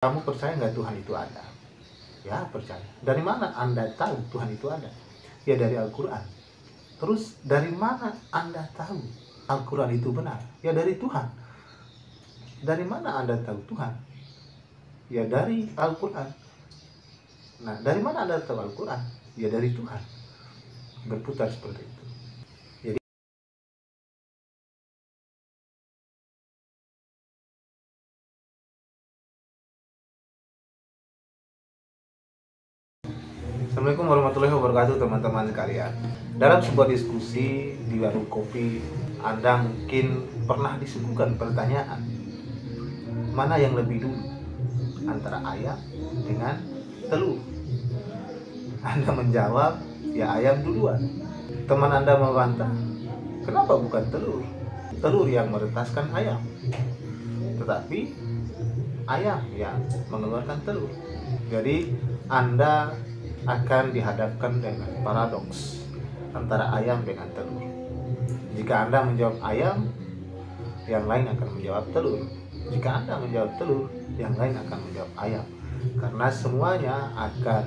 Kamu percaya nggak Tuhan itu ada? Ya, percaya. Dari mana Anda tahu Tuhan itu ada? Ya, dari Al-Quran. Terus dari mana Anda tahu Al-Quran itu benar? Ya, dari Tuhan. Dari mana Anda tahu Tuhan? Ya, dari Al-Quran. Nah, dari mana Anda tahu Al-Quran? Ya, dari Tuhan. Berputar seperti itu. Assalamualaikum warahmatullahi wabarakatuh, teman-teman sekalian. Dalam sebuah diskusi di warung kopi, Anda mungkin pernah disuguhkan pertanyaan, mana yang lebih dulu antara ayam dengan telur? Anda menjawab, ya ayam duluan. Teman Anda membantah, kenapa bukan telur? Telur yang meretaskan ayam, tetapi ayam yang mengeluarkan telur. Jadi Anda akan dihadapkan dengan paradoks antara ayam dengan telur. Jika Anda menjawab ayam, yang lain akan menjawab telur. Jika Anda menjawab telur, yang lain akan menjawab ayam. Karena semuanya akan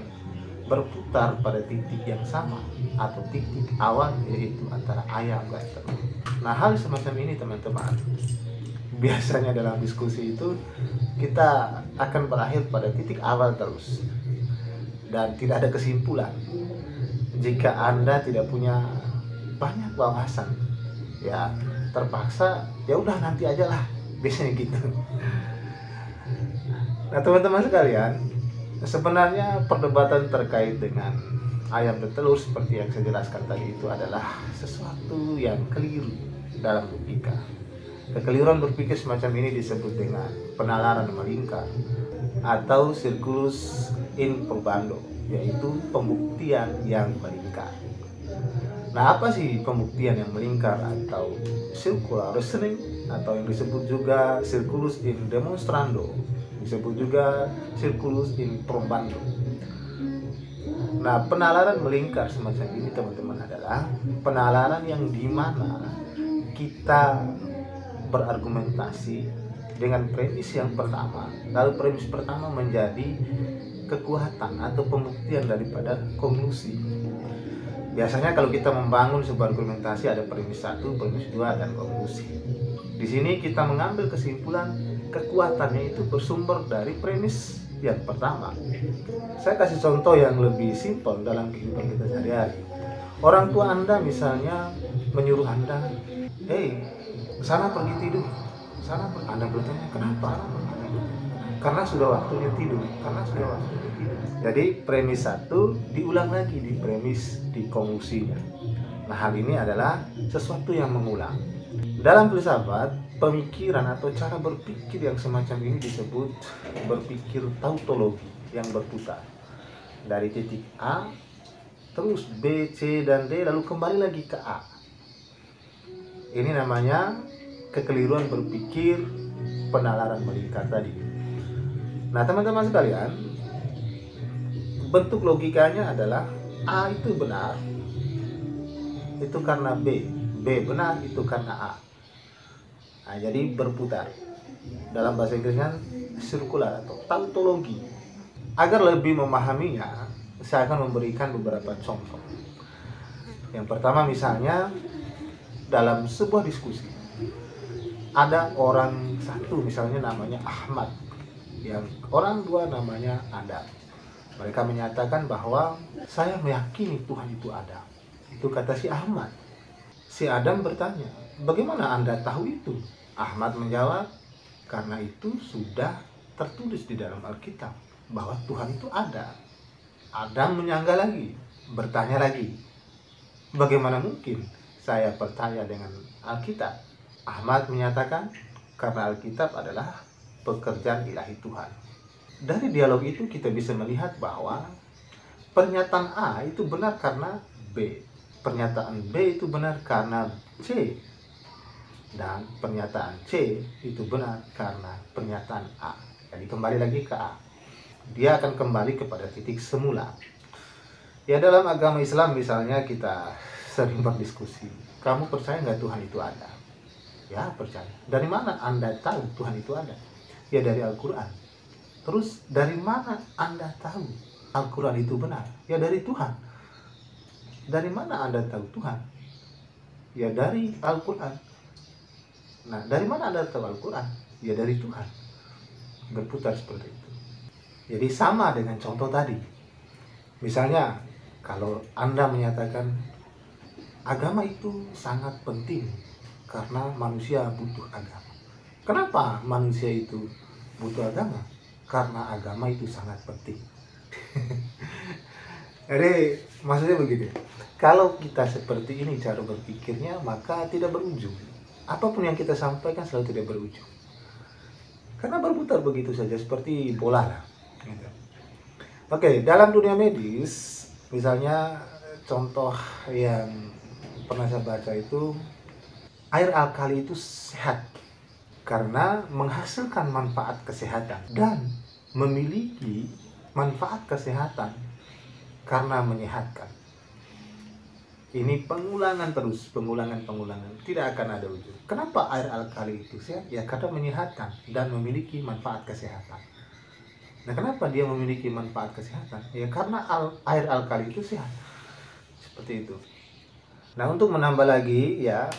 berputar pada titik yang sama atau titik awal, yaitu antara ayam dan telur. Nah, hal semacam ini teman-teman, biasanya dalam diskusi itu kita akan berakhir pada titik awal terus dan tidak ada kesimpulan. Jika Anda tidak punya banyak wawasan, ya terpaksa ya udah nanti aja lah, biasanya gitu. Nah, teman-teman sekalian, sebenarnya perdebatan terkait dengan ayam dan telur seperti yang saya jelaskan tadi itu adalah sesuatu yang keliru dalam logika. Kekeliruan berpikir semacam ini disebut dengan penalaran melingkar atau circulus in probando, yaitu pembuktian yang melingkar. Nah, apa sih pembuktian yang melingkar atau circular reasoning, atau yang disebut juga circulus in demonstrando, disebut juga circulus in probando. Nah, penalaran melingkar semacam ini teman-teman adalah penalaran yang dimana kita berargumentasi dengan premis yang pertama, lalu premis pertama menjadi kekuatan atau pembuktian daripada konklusi. Biasanya kalau kita membangun sebuah argumentasi ada premis 1, premis 2, dan konklusi. Di sini kita mengambil kesimpulan kekuatannya itu bersumber dari premis yang pertama. Saya kasih contoh yang lebih simpel dalam kehidupan kita sehari-hari. Orang tua Anda misalnya menyuruh Anda, sana pergi tidur. Anda bertanya, kenapa? Karena sudah waktunya tidur. Jadi premis 1 diulang lagi di premis di konklusinya. Nah, hal ini adalah sesuatu yang mengulang. Dalam filsafat, pemikiran atau cara berpikir yang semacam ini disebut berpikir tautologi yang berputar dari titik A terus B, C, dan D lalu kembali lagi ke A. Ini namanya kekeliruan berpikir penalaran melingkar tadi. Nah, teman-teman sekalian, bentuk logikanya adalah A itu benar, itu karena B benar, itu karena A. Nah, jadi berputar. Dalam bahasa Inggrisnya sirkular atau tautologi. Agar lebih memahaminya, saya akan memberikan beberapa contoh. Yang pertama, misalnya dalam sebuah diskusi ada orang satu misalnya namanya Ahmad, yang orang dua namanya Adam. Mereka menyatakan bahwa saya meyakini Tuhan itu ada. Itu kata si Ahmad. Si Adam bertanya, bagaimana Anda tahu itu? Ahmad menjawab, karena itu sudah tertulis di dalam Alkitab bahwa Tuhan itu ada. Adam menyangga lagi, bertanya lagi, bagaimana mungkin saya percaya dengan Alkitab? Ahmad menyatakan, karena Alkitab adalah pekerjaan ilahi Tuhan. Dari dialog itu kita bisa melihat bahwa pernyataan A itu benar karena B, pernyataan B itu benar karena C, dan pernyataan C itu benar karena pernyataan A. Jadi kembali lagi ke A. Dia akan kembali kepada titik semula. Ya, dalam agama Islam misalnya kita sering berdiskusi, kamu percaya nggak Tuhan itu ada? Ya, percaya. Dari mana Anda tahu Tuhan itu ada? Ya, dari Al-Quran. Terus dari mana Anda tahu Al-Quran itu benar? Ya dari Tuhan. Dari mana Anda tahu Tuhan? Ya dari Al-Quran. Nah, dari mana Anda tahu Al-Quran? Ya dari Tuhan. Berputar seperti itu. Jadi sama dengan contoh tadi. Misalnya, kalau Anda menyatakan agama itu sangat penting karena manusia butuh agama. Kenapa manusia itu butuh agama? Karena agama itu sangat penting. Jadi maksudnya begitu. Kalau kita seperti ini cara berpikirnya, maka tidak berujung. Apapun yang kita sampaikan selalu tidak berujung. Karena berputar begitu saja seperti bola lah. Gitu. Oke, dalam dunia medis, misalnya contoh yang pernah saya baca itu, air alkali itu sehat karena menghasilkan manfaat kesehatan dan memiliki manfaat kesehatan karena menyehatkan. Ini pengulangan terus, pengulangan, tidak akan ada ujung. Kenapa air alkali itu sehat? Ya karena menyehatkan dan memiliki manfaat kesehatan. Nah, kenapa dia memiliki manfaat kesehatan? Ya karena air alkali itu sehat. Seperti itu. Nah, untuk menambah lagi ya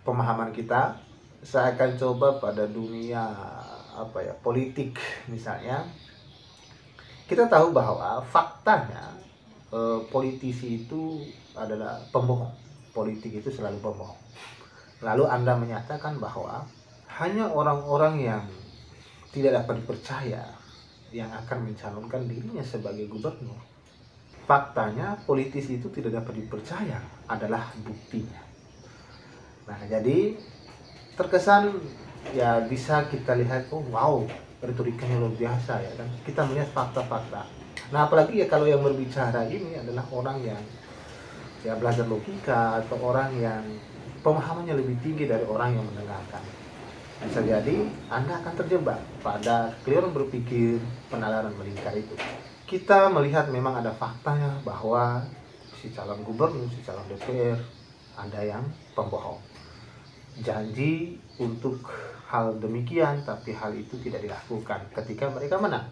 pemahaman kita, saya akan coba pada dunia politik misalnya. Kita tahu bahwa faktanya politisi itu adalah pembohong. Politik itu selalu pembohong. Lalu Anda menyatakan bahwa hanya orang-orang yang tidak dapat dipercaya yang akan mencalonkan dirinya sebagai gubernur. Faktanya politisi itu tidak dapat dipercaya adalah buktinya. Nah, jadi terkesan ya bisa kita lihat, oh wow, retorikanya luar biasa ya kan. Kita melihat fakta-fakta. Nah, apalagi ya kalau yang berbicara ini adalah orang yang ya belajar logika atau orang yang pemahamannya lebih tinggi dari orang yang mendengarkan. Bisa jadi Anda akan terjebak pada keliruan berpikir penalaran melingkar itu. Kita melihat memang ada faktanya bahwa si calon gubernur, si calon DPR ada yang pembohong. Janji untuk hal demikian, tapi hal itu tidak dilakukan ketika mereka menang.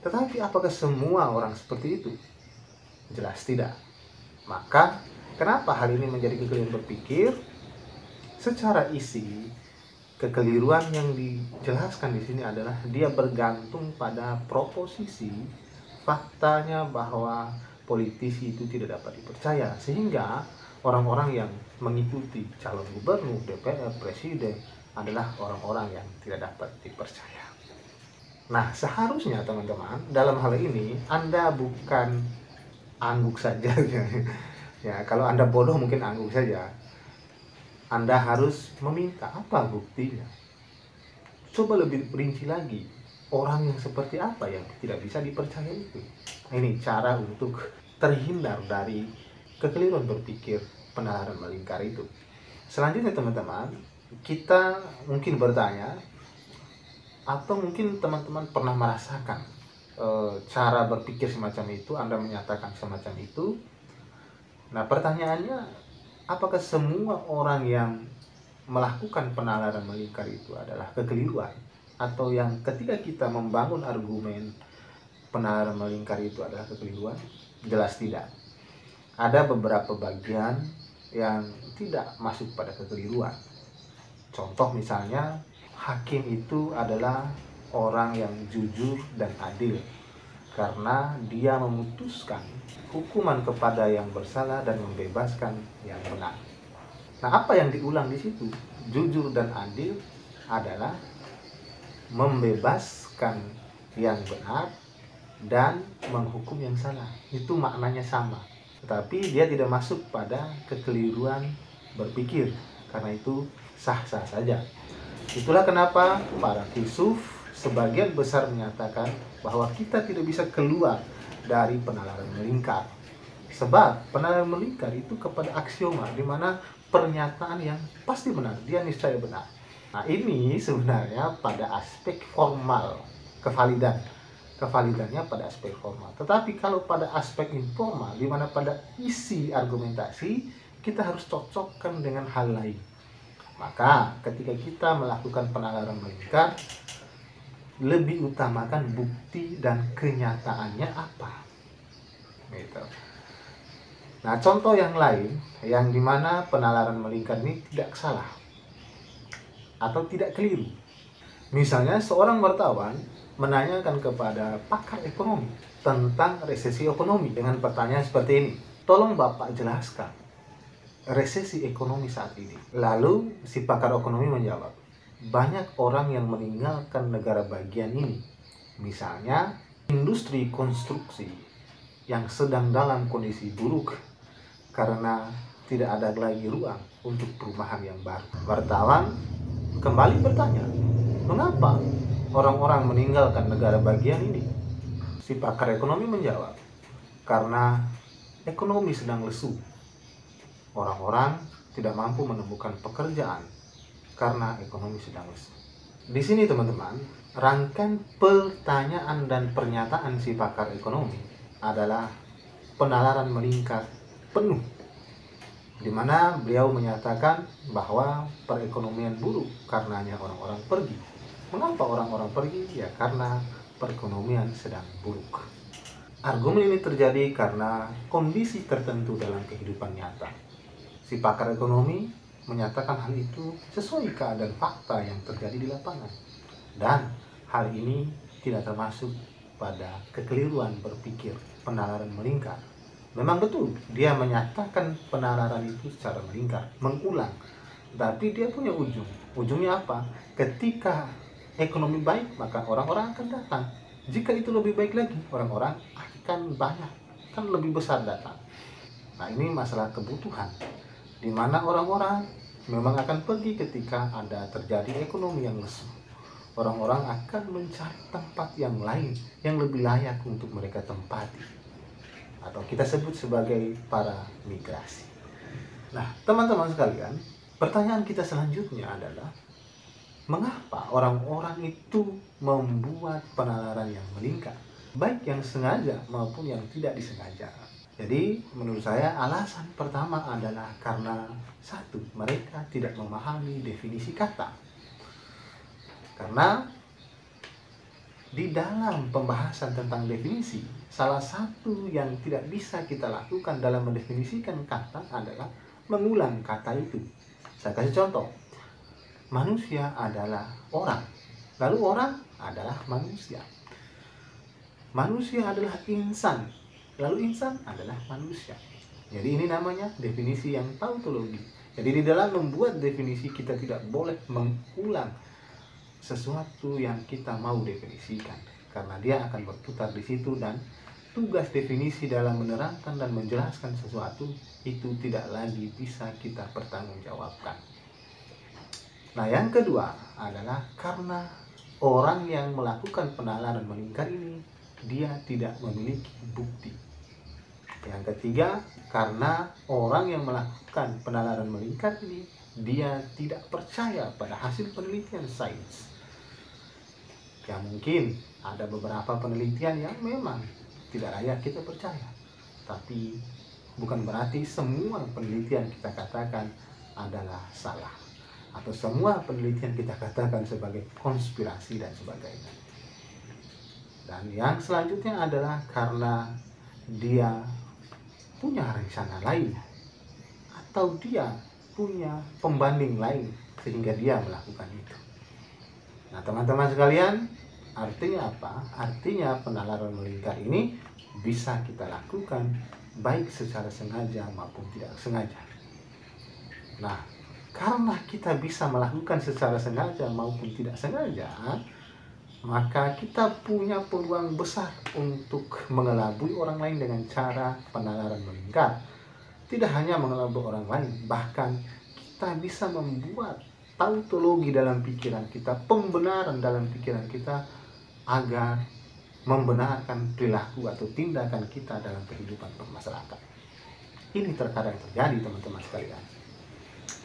Tetapi apakah semua orang seperti itu? Jelas tidak. Maka kenapa hal ini menjadi kekeliruan berpikir? Secara isi, kekeliruan yang dijelaskan di sini adalah dia bergantung pada proposisi faktanya bahwa politisi itu tidak dapat dipercaya, sehingga orang-orang yang mengikuti calon gubernur, DPR, presiden adalah orang-orang yang tidak dapat dipercaya. Nah, seharusnya teman-teman dalam hal ini Anda bukan angguk saja ya. Kalau Anda bodoh mungkin angguk saja. Anda harus meminta apa buktinya. Coba lebih rinci lagi, orang yang seperti apa yang tidak bisa dipercaya itu. Ini cara untuk terhindar dari kekeliruan berpikir penalaran melingkar itu. Selanjutnya teman-teman, kita mungkin bertanya, atau mungkin teman-teman pernah merasakan cara berpikir semacam itu, Anda menyatakan semacam itu. Nah, pertanyaannya, apakah semua orang yang melakukan penalaran melingkar itu adalah kekeliruan? Atau yang ketika kita membangun argumen penalaran melingkar itu adalah kekeliruan? Jelas tidak. Ada beberapa bagian yang tidak masuk pada kekeliruan. Contoh misalnya, hakim itu adalah orang yang jujur dan adil karena dia memutuskan hukuman kepada yang bersalah dan membebaskan yang benar. Nah, apa yang diulang di situ? Jujur dan adil adalah membebaskan yang benar dan menghukum yang salah. Itu maknanya sama. Tetapi dia tidak masuk pada kekeliruan berpikir. Karena itu sah-sah saja. Itulah kenapa para filsuf sebagian besar menyatakan bahwa kita tidak bisa keluar dari penalaran melingkar. Sebab penalaran melingkar itu kepada aksioma, di mana pernyataan yang pasti benar, dia niscaya benar. Nah, ini sebenarnya pada aspek formal, kevalidannya pada aspek formal. Tetapi kalau pada aspek informal, di mana pada isi argumentasi, kita harus cocokkan dengan hal lain. Maka ketika kita melakukan penalaran melingkar, lebih utamakan bukti dan kenyataannya apa. Gitu. Nah, contoh yang lain yang dimana penalaran melingkar ini tidak salah atau tidak keliru. Misalnya seorang wartawan menanyakan kepada pakar ekonomi tentang resesi ekonomi dengan pertanyaan seperti ini. Tolong Bapak jelaskan resesi ekonomi saat ini. Lalu si pakar ekonomi menjawab, banyak orang yang meninggalkan negara bagian ini. Misalnya industri konstruksi yang sedang dalam kondisi buruk karena tidak ada lagi ruang untuk perumahan yang baru. Wartawan kembali bertanya, mengapa orang-orang meninggalkan negara bagian ini? Si pakar ekonomi menjawab, karena ekonomi sedang lesu. Orang-orang tidak mampu menemukan pekerjaan karena ekonomi sedang lesu. Di sini teman-teman, rangkaian pertanyaan dan pernyataan si pakar ekonomi adalah penalaran melingkar penuh, di mana beliau menyatakan bahwa perekonomian buruk karenanya orang-orang pergi. Mengapa orang-orang pergi? Ya karena perekonomian sedang buruk. Argumen ini terjadi karena kondisi tertentu dalam kehidupan nyata. Si pakar ekonomi menyatakan hal itu sesuai keadaan fakta yang terjadi di lapangan. Dan hal ini tidak termasuk pada kekeliruan berpikir penalaran melingkar. Memang betul, dia menyatakan penalaran itu secara melingkar, mengulang. Tapi dia punya ujung. Ujungnya apa? Ketika ekonomi baik, maka orang-orang akan datang. Jika itu lebih baik lagi, orang-orang akan banyak, kan lebih besar datang. Nah, ini masalah kebutuhan, di mana orang-orang memang akan pergi ketika ada terjadi ekonomi yang lesu. Orang-orang akan mencari tempat yang lain yang lebih layak untuk mereka tempati, atau kita sebut sebagai para migrasi. Nah, teman-teman sekalian, pertanyaan kita selanjutnya adalah, mengapa orang-orang itu membuat penalaran yang melingkar, baik yang sengaja maupun yang tidak disengaja? Jadi, menurut saya alasan pertama adalah karena satu, mereka tidak memahami definisi kata. Karena di dalam pembahasan tentang definisi, salah satu yang tidak bisa kita lakukan dalam mendefinisikan kata adalah mengulang kata itu. Saya kasih contoh. Manusia adalah orang, lalu orang adalah manusia. Manusia adalah insan, lalu insan adalah manusia. Jadi ini namanya definisi yang tautologi. Jadi di dalam membuat definisi kita tidak boleh mengulang sesuatu yang kita mau definisikan, karena dia akan berputar di situ, dan tugas definisi dalam menerangkan dan menjelaskan sesuatu itu tidak lagi bisa kita pertanggungjawabkan. Nah, yang kedua adalah karena orang yang melakukan penalaran melingkar ini dia tidak memiliki bukti. Yang ketiga, karena orang yang melakukan penalaran melingkar ini dia tidak percaya pada hasil penelitian sains. Ya mungkin ada beberapa penelitian yang memang tidak layak kita percaya, tapi bukan berarti semua penelitian kita katakan adalah salah, atau semua penelitian kita katakan sebagai konspirasi dan sebagainya. Dan yang selanjutnya adalah karena dia punya rencana lain, atau dia punya pembanding lain sehingga dia melakukan itu. Nah, teman-teman sekalian, artinya apa? Artinya penalaran melingkar ini bisa kita lakukan baik secara sengaja maupun tidak sengaja. Nah, karena kita bisa melakukan secara sengaja maupun tidak sengaja, maka kita punya peluang besar untuk mengelabui orang lain dengan cara penalaran melingkar. Tidak hanya mengelabui orang lain, bahkan kita bisa membuat tautologi dalam pikiran kita, pembenaran dalam pikiran kita, agar membenarkan perilaku atau tindakan kita dalam kehidupan bermasyarakat. Ini terkadang terjadi, teman-teman sekalian.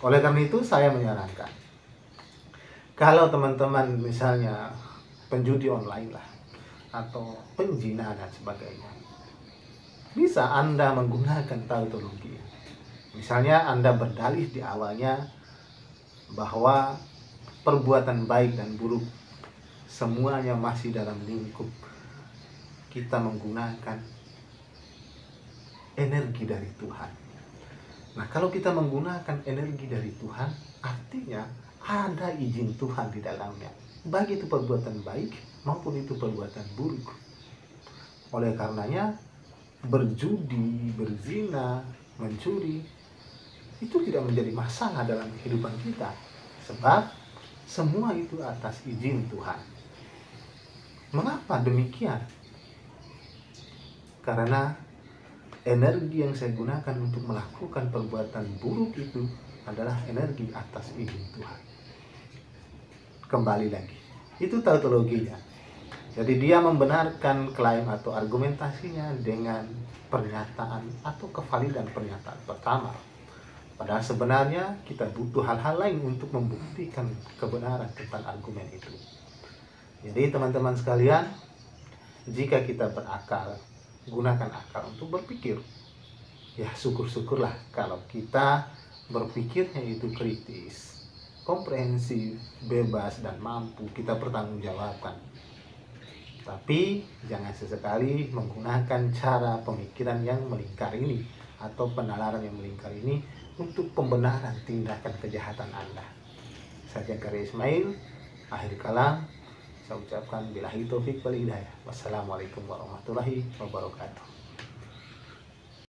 Oleh karena itu saya menyarankan, kalau teman-teman misalnya penjudi online lah, atau penjina dan sebagainya, bisa Anda menggunakan tautologi. Misalnya Anda berdalih di awalnya bahwa perbuatan baik dan buruk semuanya masih dalam lingkup kita menggunakan energi dari Tuhan. Nah, kalau kita menggunakan energi dari Tuhan, artinya ada izin Tuhan di dalamnya, baik itu perbuatan baik maupun itu perbuatan buruk. Oleh karenanya, berjudi, berzina, mencuri itu tidak menjadi masalah dalam kehidupan kita, sebab semua itu atas izin Tuhan. Mengapa demikian? Karena energi yang saya gunakan untuk melakukan perbuatan buruk itu adalah energi atas izin Tuhan. Kembali lagi, itu tautologinya. Jadi dia membenarkan klaim atau argumentasinya dengan pernyataan atau kevalidan pernyataan pertama. Padahal sebenarnya kita butuh hal-hal lain untuk membuktikan kebenaran tentang argumen itu. Jadi teman-teman sekalian, jika kita berakal, gunakan akal untuk berpikir. Ya syukur-syukurlah kalau kita berpikirnya itu kritis, komprehensif, bebas, dan mampu kita pertanggungjawabkan. Tapi jangan sesekali menggunakan cara pemikiran yang melingkar ini atau penalaran yang melingkar ini untuk pembenaran tindakan kejahatan Anda. Saya Zakaria Ismail, akhir kalam, saya ucapkan billahi taufik wal hidayah. Wassalamualaikum warahmatullahi wabarakatuh.